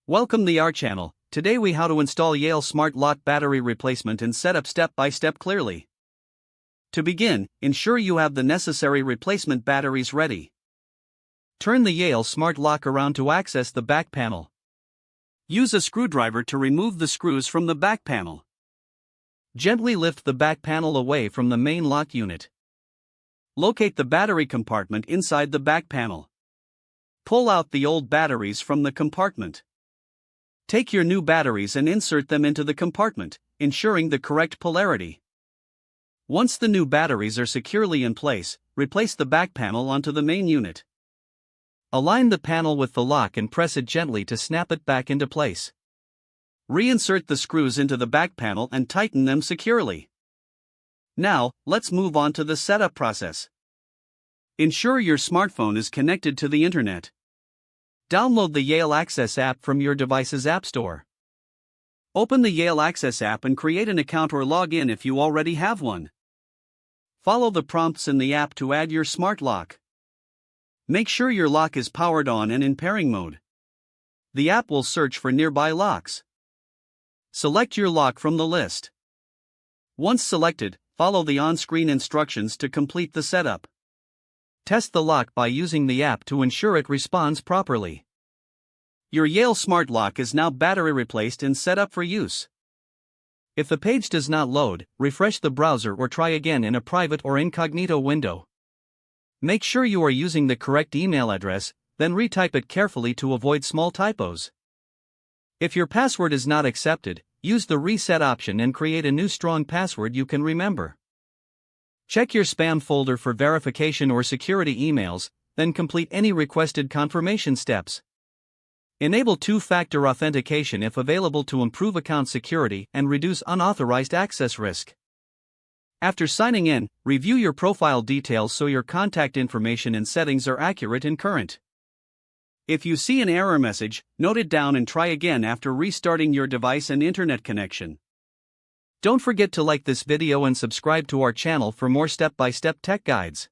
Welcome to our channel. Today we how to install Yale Smart Lock battery replacement and setup step by step clearly. To begin, ensure you have the necessary replacement batteries ready. Turn the Yale Smart Lock around to access the back panel. Use a screwdriver to remove the screws from the back panel. Gently lift the back panel away from the main lock unit. Locate the battery compartment inside the back panel. Pull out the old batteries from the compartment. Take your new batteries and insert them into the compartment, ensuring the correct polarity. Once the new batteries are securely in place, replace the back panel onto the main unit. Align the panel with the lock and press it gently to snap it back into place. Reinsert the screws into the back panel and tighten them securely. Now, let's move on to the setup process. Ensure your smartphone is connected to the internet. Download the Yale Access app from your device's app store. Open the Yale Access app and create an account or log in if you already have one. Follow the prompts in the app to add your smart lock. Make sure your lock is powered on and in pairing mode. The app will search for nearby locks. Select your lock from the list. Once selected, follow the on-screen instructions to complete the setup. Test the lock by using the app to ensure it responds properly. Your Yale Smart Lock is now battery replaced and set up for use. If the page does not load, refresh the browser or try again in a private or incognito window. Make sure you are using the correct email address, then retype it carefully to avoid small typos. If your password is not accepted, use the reset option and create a new strong password you can remember. Check your spam folder for verification or security emails, then complete any requested confirmation steps. Enable two-factor authentication if available to improve account security and reduce unauthorized access risk. After signing in, review your profile details so your contact information and settings are accurate and current. If you see an error message, note it down and try again after restarting your device and internet connection. Don't forget to like this video and subscribe to our channel for more step-by-step tech guides.